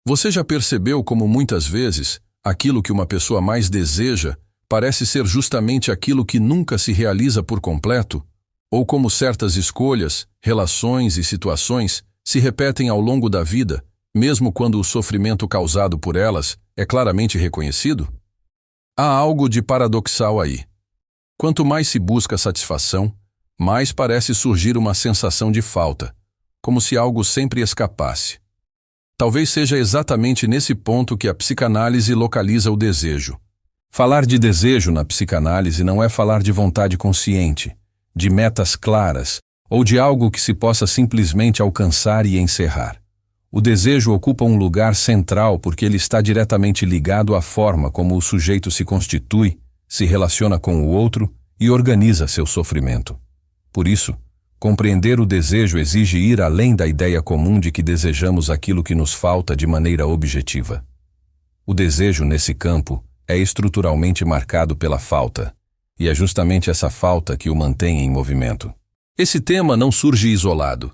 Você já percebeu como muitas vezes aquilo que uma pessoa mais deseja parece ser justamente aquilo que nunca se realiza por completo? Ou como certas escolhas, relações e situações se repetem ao longo da vida, mesmo quando o sofrimento causado por elas é claramente reconhecido? Há algo de paradoxal aí. Quanto mais se busca satisfação, mais parece surgir uma sensação de falta, como se algo sempre escapasse. Talvez seja exatamente nesse ponto que a psicanálise localiza o desejo. Falar de desejo na psicanálise não é falar de vontade consciente, de metas claras ou de algo que se possa simplesmente alcançar e encerrar. O desejo ocupa um lugar central porque ele está diretamente ligado à forma como o sujeito se constitui, se relaciona com o outro e organiza seu sofrimento. Por isso, compreender o desejo exige ir além da ideia comum de que desejamos aquilo que nos falta de maneira objetiva. O desejo, nesse campo, é estruturalmente marcado pela falta, e é justamente essa falta que o mantém em movimento. Esse tema não surge isolado.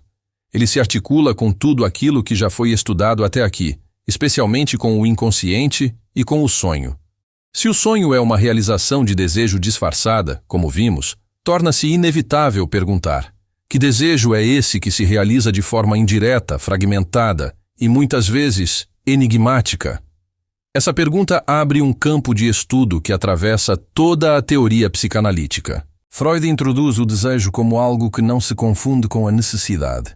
Ele se articula com tudo aquilo que já foi estudado até aqui, especialmente com o inconsciente e com o sonho. Se o sonho é uma realização de desejo disfarçada, como vimos, torna-se inevitável perguntar: que desejo é esse que se realiza de forma indireta, fragmentada e muitas vezes enigmática? Essa pergunta abre um campo de estudo que atravessa toda a teoria psicanalítica. Freud introduz o desejo como algo que não se confunde com a necessidade.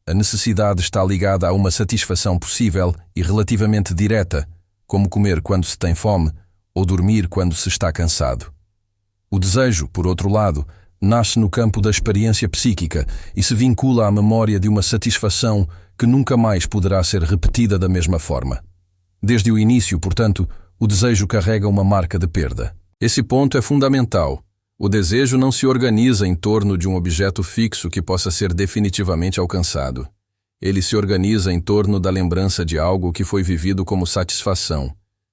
A necessidade está ligada a uma satisfação possível e relativamente direta, como comer quando se tem fome ou dormir quando se está cansado. O desejo, por outro lado, nasce no campo da experiência psíquica e se vincula à memória de uma satisfação que nunca mais poderá ser repetida da mesma forma. Desde o início, portanto, o desejo carrega uma marca de perda. Esse ponto é fundamental. O desejo não se organiza em torno de um objeto fixo que possa ser definitivamente alcançado. Ele se organiza em torno da lembrança de algo que foi vivido como satisfação,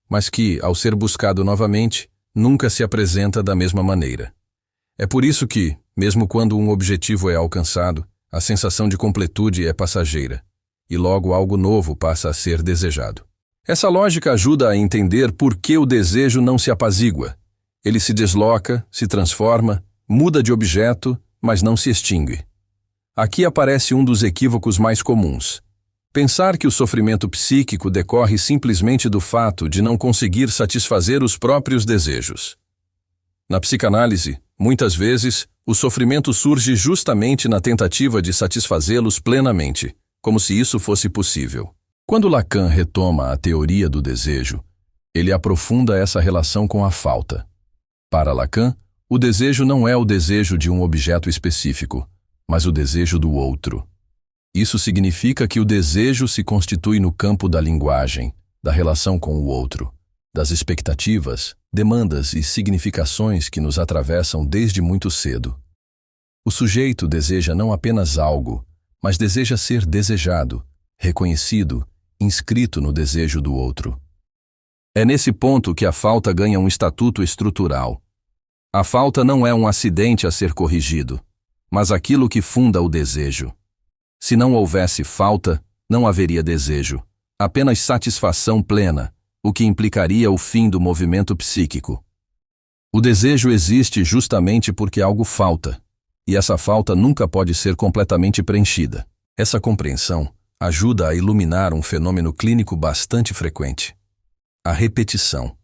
mas que, ao ser buscado novamente, nunca se apresenta da mesma maneira. É por isso que, mesmo quando um objetivo é alcançado, a sensação de completude é passageira, e logo algo novo passa a ser desejado. Essa lógica ajuda a entender por que o desejo não se apazigua. Ele se desloca, se transforma, muda de objeto, mas não se extingue. Aqui aparece um dos equívocos mais comuns. Pensar que o sofrimento psíquico decorre simplesmente do fato de não conseguir satisfazer os próprios desejos. Na psicanálise, muitas vezes, o sofrimento surge justamente na tentativa de satisfazê-los plenamente, como se isso fosse possível. Quando Lacan retoma a teoria do desejo, ele aprofunda essa relação com a falta. Para Lacan, o desejo não é o desejo de um objeto específico, mas o desejo do outro. Isso significa que o desejo se constitui no campo da linguagem, da relação com o outro, das expectativas, demandas e significações que nos atravessam desde muito cedo. O sujeito deseja não apenas algo, mas deseja ser desejado, reconhecido, inscrito no desejo do outro. É nesse ponto que a falta ganha um estatuto estrutural. A falta não é um acidente a ser corrigido, mas aquilo que funda o desejo. Se não houvesse falta, não haveria desejo, apenas satisfação plena, o que implicaria o fim do movimento psíquico. O desejo existe justamente porque algo falta, e essa falta nunca pode ser completamente preenchida. Essa compreensão ajuda a iluminar um fenômeno clínico bastante frequente: a repetição.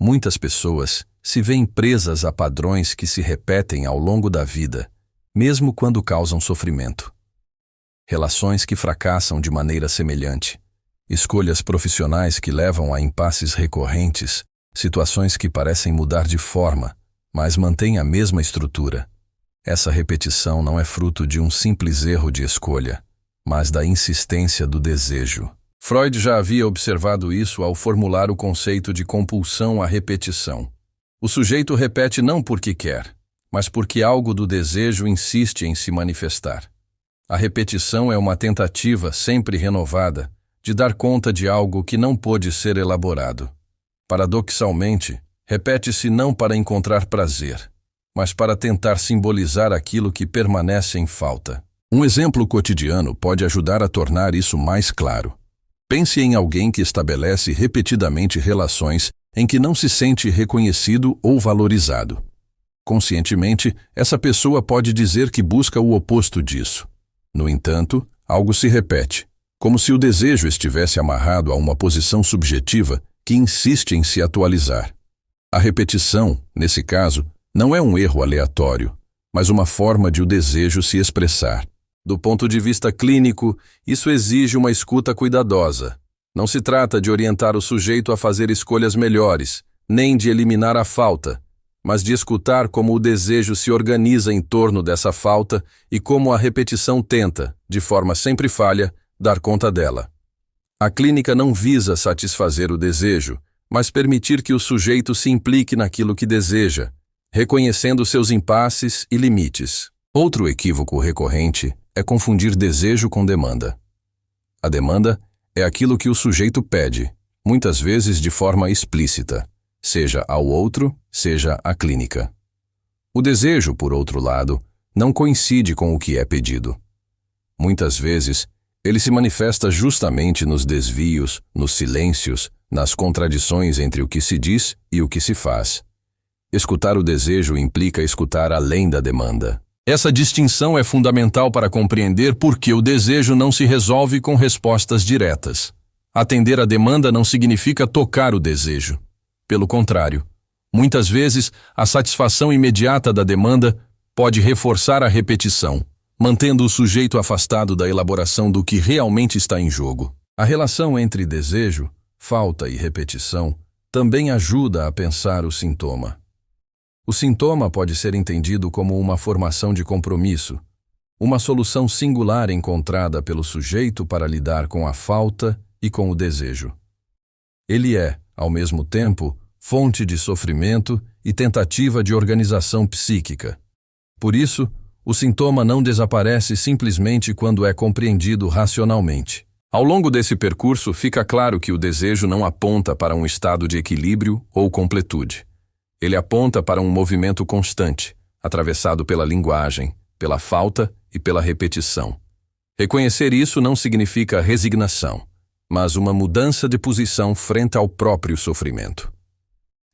Muitas pessoas se veem presas a padrões que se repetem ao longo da vida, mesmo quando causam sofrimento. Relações que fracassam de maneira semelhante, escolhas profissionais que levam a impasses recorrentes, situações que parecem mudar de forma, mas mantêm a mesma estrutura. Essa repetição não é fruto de um simples erro de escolha, mas da insistência do desejo. Freud já havia observado isso ao formular o conceito de compulsão à repetição. O sujeito repete não porque quer, mas porque algo do desejo insiste em se manifestar. A repetição é uma tentativa sempre renovada de dar conta de algo que não pôde ser elaborado. Paradoxalmente, repete-se não para encontrar prazer, mas para tentar simbolizar aquilo que permanece em falta. Um exemplo cotidiano pode ajudar a tornar isso mais claro. Pense em alguém que estabelece repetidamente relações em que não se sente reconhecido ou valorizado. Conscientemente, essa pessoa pode dizer que busca o oposto disso. No entanto, algo se repete, como se o desejo estivesse amarrado a uma posição subjetiva que insiste em se atualizar. A repetição, nesse caso, não é um erro aleatório, mas uma forma de o desejo se expressar. Do ponto de vista clínico, isso exige uma escuta cuidadosa. Não se trata de orientar o sujeito a fazer escolhas melhores, nem de eliminar a falta, mas de escutar como o desejo se organiza em torno dessa falta e como a repetição tenta, de forma sempre falha, dar conta dela. A clínica não visa satisfazer o desejo, mas permitir que o sujeito se implique naquilo que deseja, reconhecendo seus impasses e limites. Outro equívoco recorrente é confundir desejo com demanda. A demanda é aquilo que o sujeito pede, muitas vezes de forma explícita, seja ao outro, seja à clínica. O desejo, por outro lado, não coincide com o que é pedido. Muitas vezes, ele se manifesta justamente nos desvios, nos silêncios, nas contradições entre o que se diz e o que se faz. Escutar o desejo implica escutar além da demanda. Essa distinção é fundamental para compreender por que o desejo não se resolve com respostas diretas. Atender à demanda não significa tocar o desejo. Pelo contrário, muitas vezes a satisfação imediata da demanda pode reforçar a repetição, mantendo o sujeito afastado da elaboração do que realmente está em jogo. A relação entre desejo, falta e repetição também ajuda a pensar o sintoma. O sintoma pode ser entendido como uma formação de compromisso, uma solução singular encontrada pelo sujeito para lidar com a falta e com o desejo. Ele é, ao mesmo tempo, fonte de sofrimento e tentativa de organização psíquica. Por isso, o sintoma não desaparece simplesmente quando é compreendido racionalmente. Ao longo desse percurso, fica claro que o desejo não aponta para um estado de equilíbrio ou completude. Ele aponta para um movimento constante, atravessado pela linguagem, pela falta e pela repetição. Reconhecer isso não significa resignação, mas uma mudança de posição frente ao próprio sofrimento.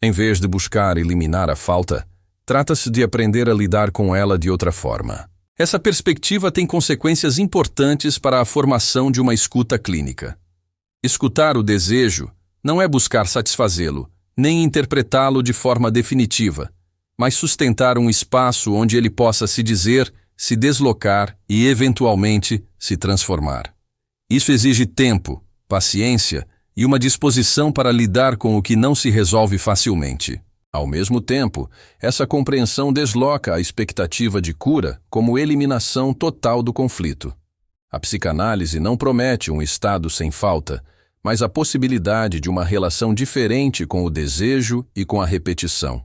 Em vez de buscar eliminar a falta, trata-se de aprender a lidar com ela de outra forma. Essa perspectiva tem consequências importantes para a formação de uma escuta clínica. Escutar o desejo não é buscar satisfazê-lo, nem interpretá-lo de forma definitiva, mas sustentar um espaço onde ele possa se dizer, se deslocar e, eventualmente, se transformar. Isso exige tempo, paciência e uma disposição para lidar com o que não se resolve facilmente. Ao mesmo tempo, essa compreensão desloca a expectativa de cura como eliminação total do conflito. A psicanálise não promete um estado sem falta, mas a possibilidade de uma relação diferente com o desejo e com a repetição.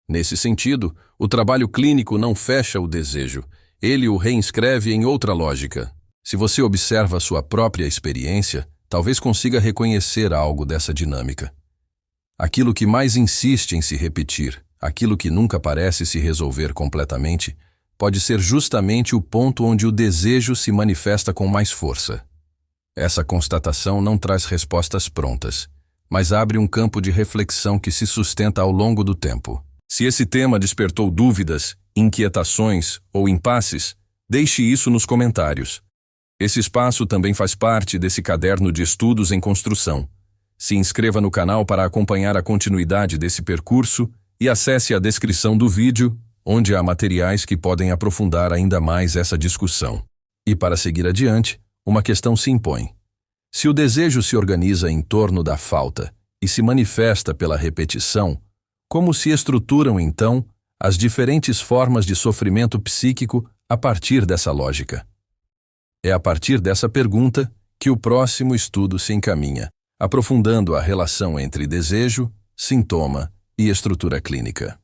Nesse sentido, o trabalho clínico não fecha o desejo, ele o reinscreve em outra lógica. Se você observa sua própria experiência, talvez consiga reconhecer algo dessa dinâmica. Aquilo que mais insiste em se repetir, aquilo que nunca parece se resolver completamente, pode ser justamente o ponto onde o desejo se manifesta com mais força. Essa constatação não traz respostas prontas, mas abre um campo de reflexão que se sustenta ao longo do tempo. Se esse tema despertou dúvidas, inquietações ou impasses, deixe isso nos comentários. Esse espaço também faz parte desse caderno de estudos em construção. Se inscreva no canal para acompanhar a continuidade desse percurso e acesse a descrição do vídeo, onde há materiais que podem aprofundar ainda mais essa discussão. E para seguir adiante, uma questão se impõe. Se o desejo se organiza em torno da falta e se manifesta pela repetição, como se estruturam, então, as diferentes formas de sofrimento psíquico a partir dessa lógica? É a partir dessa pergunta que o próximo estudo se encaminha, aprofundando a relação entre desejo, sintoma e estrutura clínica.